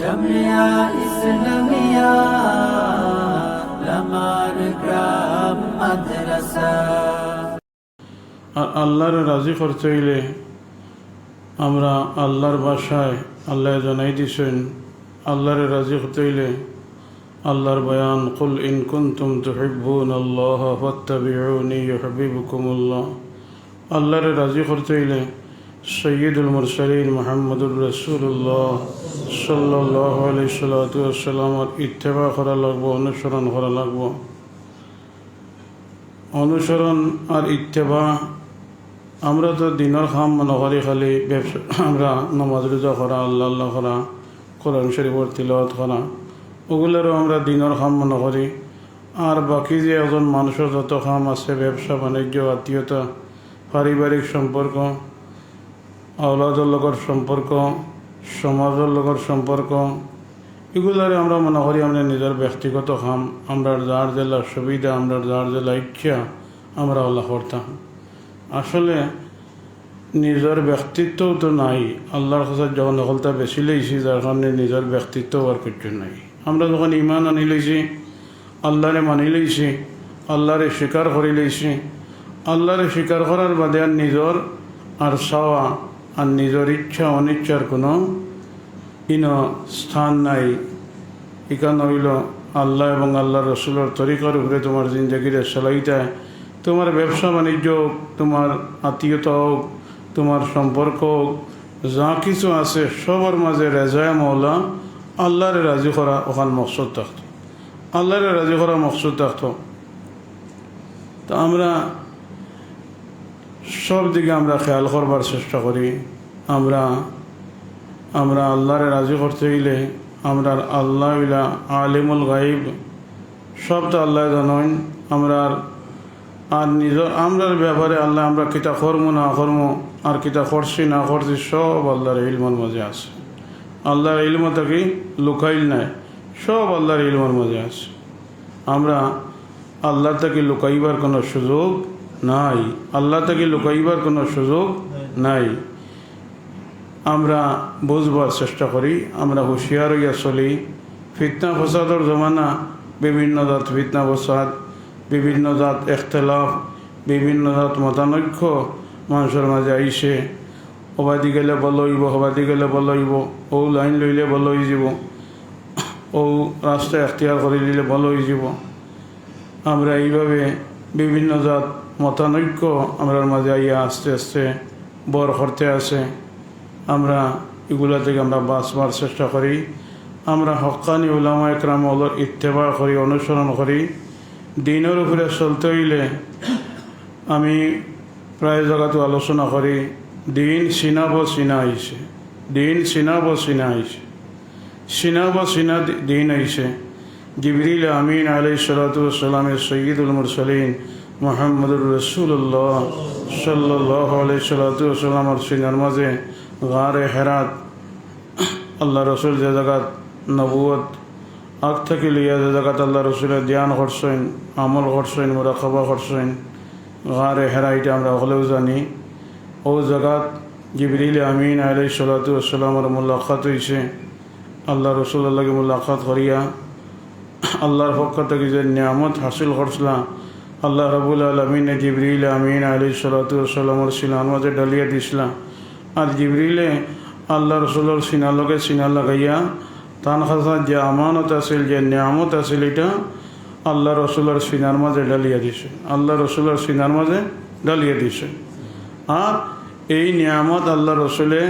জামিয়া ইসলামিয়া লামার গ্রাম মাদ্রাসা। আর আল্লাহর রাজি করতে হইলে আমরা আল্লাহর ভাষায় আল্লাহ জানাই দিছেন, আল্লাহর রাজি করতে হইলে আল্লাহর বয়ান, কুল ইন কুনতুম তুহিব্বুনাল্লাহ ফাত্তাবিউনি ইউহিব্বুকুমুল্লাহ। আল্লাহর রাজি করতে হইলে সৈয়দুল মুরসালিন মুহাম্মদুর রাসূলুল্লাহ সাল্লাল্লাহু আলাইহি ওয়াসাল্লামের ইত্তেবা করা লাগবো, অনুসরণ করা লাগবো। অনুসরণ আর ইত্তেবা, আমরা তো দিনের খাম মনে করি খালি ব্যবসা, আমরা নামাজ রোজা করা, আল্লাহ করা, কোরআন শরীফের তিলাওয়াত করা, ওগুলোরও আমরা দিনের খাম মনে করি। আর বাকি যে একজন মানুষের যত খাম আছে, ব্যবসা বাণিজ্য, আত্মীয়তা, পারিবারিক সম্পর্ক, আওলাদের লগর সম্পর্ক, সমাজের লগর সম্পর্ক, এগুলারে আমরা মনে করি আমরা নিজের ব্যক্তিগত খাম। আমরা যার জেলা সুবিধা, আমরা যার জেলা ইচ্ছা আমরা আল্লাহ করতাম। আসলে নিজের ব্যক্তিত্বও তো নাই। আল্লাহর কাছে যখন নকলতা বেশি লইছি, যার কারণে নিজের ব্যক্তিত্ব আর কিছু নাই। আমরা যখন ইমান আনি লইছি, আল্লাহরে মানি লইছি, আল্লাহরে স্বীকার করে লইছি, আল্লাহরে স্বীকার করার বাদে আর নিজের আর চাওয়া আর নিজের ইচ্ছা অনিচ্ছার কোনো স্থান নাই। এখানে হইল আল্লাহ এবং আল্লাহ রসুলের তরিকার উপরে তোমার জিন্দগিরে চালাইতে, তোমার ব্যবসা বাণিজ্য হোক, তোমার আত্মীয়তা হোক, তোমার সম্পর্ক হোক, যা কিছু আছে সবার মাঝে রেজায় মৌলা আল্লাহরে রাজি করা ওখান মকসুদ থাকত, আল্লাহরে রাজি করা মকসুদ থাকত। তো আমরা সব দিকে আমরা খেয়াল করবার চেষ্টা করি। আমরা আল্লাহরে রাজি করতে হইলে আমরা আল্লাহ ইলা আলিমুল গাইব, সব তো আল্লাহ জানেন। আর নিজের আমরার ব্যাপারে আল্লাহ আমরা কিতা কর্ম না কর্ম আর কিতা করছি না করছি সব আল্লাহর ইলমের মাঝে আছে। আল্লাহর ইলম থাকি লুকাইল নাই, সব আল্লাহর ইলমের মাঝে আছে। আমরা আল্লাহ থেকে লুকাইবার কোনো সুযোগ নাই, আল্লাহ থেকে লুকাইবার কোনো সুযোগ নাই। আমরা বুঝবার চেষ্টা করি, আমরা হুঁশিয়ার হইয়া চলি। ফিতনা ফসাদর জমানা, বিভিন্ন জাত ফিতনা ফসাদ, বিভিন্ন জাত এখতলাফ, বিভিন্ন জাত মতানৈক্য মানুষের মাঝে আইসে। অবাদি গেলে বলো হইব, হবাদি গেলে বলো হইব, ও লাইন লইলে বলো হয়ে যাব, ও রাস্তা এখতিয়ার করে দিলে বলো হয়ে যাব। আমরা এইভাবে বিভিন্ন জাত মতানৈক্য আমরার মাঝে আইয়া আস্তে আস্তে বর করতে আসে। আমরা এগুলা থেকে আমরা বাঁচবার চেষ্টা করি। আমরা হক্কানি উলামা একরাম ওদের ইত্তেবা করি, অনুসরণ করি। দিনের উপরে চলতে হইলে আমি প্রায় জায়গাতে আলোচনা করি, দিন চিনাব চিনা আইছে, দিন চিনাব চিনা আইছে, চিনাব চিনা দিন আইছে। জিবরিল আমিন আলাইহিস সালাতু ওয়াস সালামের সৈয়দুল মুরসালিন মুহাম্মদুর রাসূলুল্লাহ সাল্লাল্লাহু আলাইহি সালাতু ওয়াস সালামের সিনার মাঝে গারে হেরাত, আল্লাহ রসুল যে জায়গাত নবুয়ত আগ থেকে লইয়া যে জায়গাত আল্লাহ রসুলের ধ্যান করছেন, আমল করছেন, মুরাকাবা করছেন, গারে হেরা, এটা আমরা হলেও জানি। ও জায়গাত জিবরিল আমিন আলাইহিস সালাতু ওয়াস সালামের মুলাকাত হইছে। আল্লাহ রসুল্লাহকে মুলাকাত করিয়া আল্লাহর পক্ষ থেকে যে নিয়ামত হাসিল করছিলাম, আল্লাহ রাব্বুল আলামিনে জিবরিল আমিন আলাইহিস সালাতু ওয়াস সালামের সিনার মাঝে ডালিয়া দিছিলাম। আর জিবরিলে আল্লাহ রসুলের সিনার লগে সিনা লাগাইয়া তান খাসার যে আমানত আছিল, যে নিয়ামত আছিল, এটা আল্লাহ রসুলের সিনার মাঝে ডালিয়া দিছে, আল্লাহ রসুলের সিনার মাঝে ডালিয়া দিছে। আর এই নিয়ামত আল্লাহ রসুলে,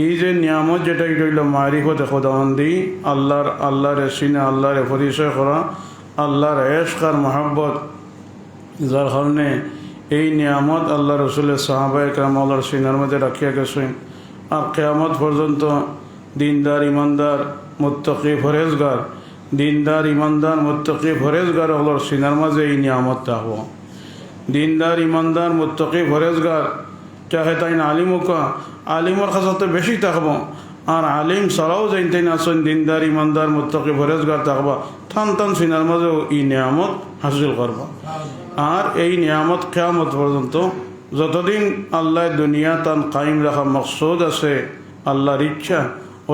এই যে নিয়ামত যেটা এটা হইল মারিফত খোদাবন্দি, আল্লাহর সিনা, আল্লাহর পরিচয় করা, আল্লাহর এশক আর মহাব্বত, যার কারণে এই নিয়ামত আল্লাহ রসুলের সাহাবায়ে কেরাম আল্লাহর সিনার মধ্যে রাখিয়া গেছেন। আর কিয়ামত পর্যন্ত দিনদার ইমানদার মুত্তাকি ফরেজগার, দিনদার ইমানদার মুত্তাকি ফরেজগার আল্লাহর সিনার মাঝে এই নিয়ামত থাকব। দিনদার ইমানদার মুত্তাকি ফরেজগার চাহে তাই না আলিমুকা, আলিমর কাছে বেশি থাকবো। আর আলিম ছাড়াও যাইতে আসেন দিনদার ইমানদার মুত্তাকি ফরেজগার থাকবা, থান থান সিনার মাঝেও এই নিয়ামত হাসিল করবা। আর এই নিয়ামত কিয়ামত পর্যন্ত যতদিন আল্লাহ দুনিয়া তান কায়েম রাখা মকসুদ আছে, আল্লাহর ইচ্ছা,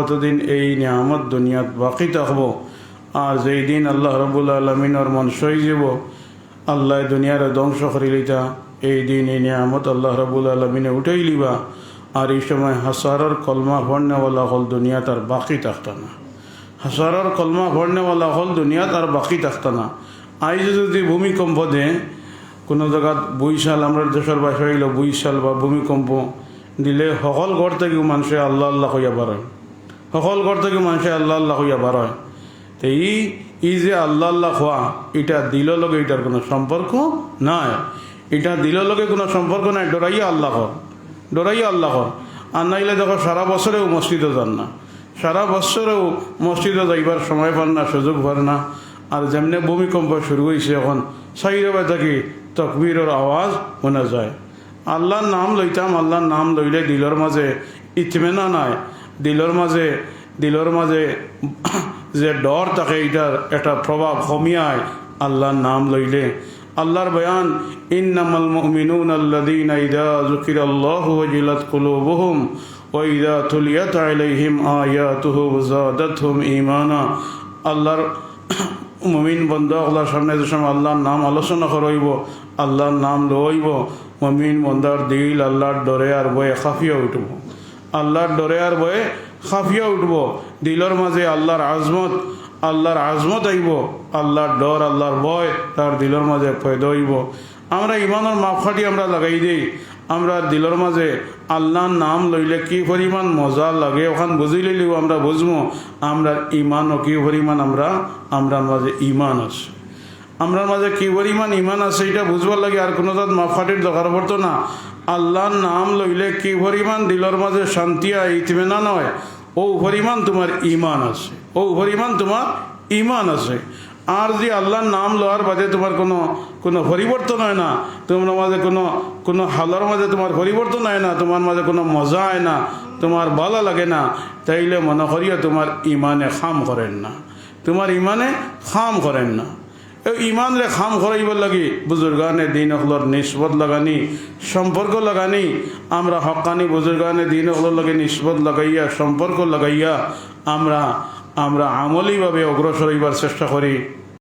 অতদিন এই নিয়ামত দুনিয়াত বাকি থাকব। আর যেই দিন আল্লাহ রব্বুল আলমিনের মন সই যাব, আল্লাহ দুনিয়ার ধ্বংস করে লিতা, এই দিন এই নিয়ামত আল্লাহ রব্বুল আলমিনে উঠাই লিবা। আর এই সময় হাসারর কলমা পড়নেওয়ালা হল দুনিয়াত আর বাকি থাকত না। হাসারর কলমা পড়নেওয়ালা হল দুনিয়াত আর বাকি থাকত না। আইজ যদি ভূমিকম্প দেয় কোনো জায়গাত বৈশাল, আমরা দেশের ভাষা হইল বৈশাল বা ভূমিকম্প দিলে সকল ঘর থেকে মানুষে আল্লাহ আল্লাহ হইয়া বাড়ায়, সকল ঘর থেকে মানুষে আল্লাহ আল্লাহ হইয়া বাড়ায়। তো এই যে আল্লাহ আল্লাহ হওয়া, এটা দিল লগে এটার কোনো সম্পর্ক নাই, এটা দিল লগে কোনো সম্পর্ক নাই। ডরাইয়া আল্লাহ, ডরাইয়া আল্লাহ। আর নাইলে দেখো সারা বছরেও মসজিদে যান না, সারা বছরেও মসজিদে যাইবার সময় পান না, সুযোগ পান না। আর যেমনি ভূমিকম্প শুরু হয়েছে এখন সাইরে থাকি তকবীরের আওয়াজ শোনা যায়। আল্লাহর নাম লইতাম, আল্লাহর নাম লইলে দিলর মাঝে ইতমেনা নাই, দিলর মাঝে যে ডর থাকে এটার একটা প্রভাব কমিয়ায় আল্লাহর নাম লইলে। আল্লাহর বয়ান, ইন্নামাল মুমিনুনা আল্লাযীনা ইযা যুকিরাল্লাহু ওয়াজিলাত কুলুবুহুম ওয়া ইযা তুলিয়াত আলাইহিম আয়াতুহু যাদাতহুম ঈমানা। আল্লাহর মুমিন বন্ধু আল্লাহর সামনে যে সময় আল্লাহর নাম আলোচনা করইব, আল্লাহর নাম লইব, মুমিন বন্দার দিল আল্লাহর ডরে আর ভয়ে খাফিয়া উঠব, আল্লাহর ডরে আর ভয়ে খাফিয়া উঠব। দিলর মাঝে আল্লাহর আজমত আইব, আল্লাহর ডর আল্লাহর ভয় তার দিলর মাঝে পয়দা হইব। আমরা ইমানের মাপকাঠি আমরা লাগাই দিই, আমরা দিলর মাঝে আল্লাহর নাম লইলে কি পরিমাণ মজা লাগে ওখান বুঝি লইলেও আমরা বুঝবো আমরা ইমান ও কি পরিমাণ আমরার মাঝে ইমান আছে, আমরার মাঝে কি পরিমাণ ইমান আছে এটা বুঝবার লাগে আর কোনো জাত মাপকাঠির দরকার পড়তো না। আল্লাহর নাম লইলে কি পরিমাণ দিলর মাঝে শান্তি আর ইতমিনান হয়, ও পরিমাণ তোমার ইমান আছে, ও পরিমাণ তোমার ইমান আছে। আর যে আল্লাহর নাম লওয়ার বাদে তোমার কোনো পরিবর্তন হয় না, তোমার মাঝে কোনো হালার মাঝে তোমার পরিবর্তন হয় না, তোমার মাঝে কোনো মজা হয় না, তোমার ভালো লাগে না, তাইলে মনে করিয়া তোমার ইমানে খাম করেন না, তোমার ইমানে খাম করেন না। এই ইমান রে খাম করাইবার লাগি বুজুর্গানে দিন হলর নিসবত লাগানি, সম্পর্ক লাগানি। আমরা হকানি বুজুর্গানে দিন হলর লাগে নিসবত লাগাইয়া, সম্পর্ক লাগাইয়া আমরা আমলিভাবে অগ্রসর হইবার চেষ্টা করি।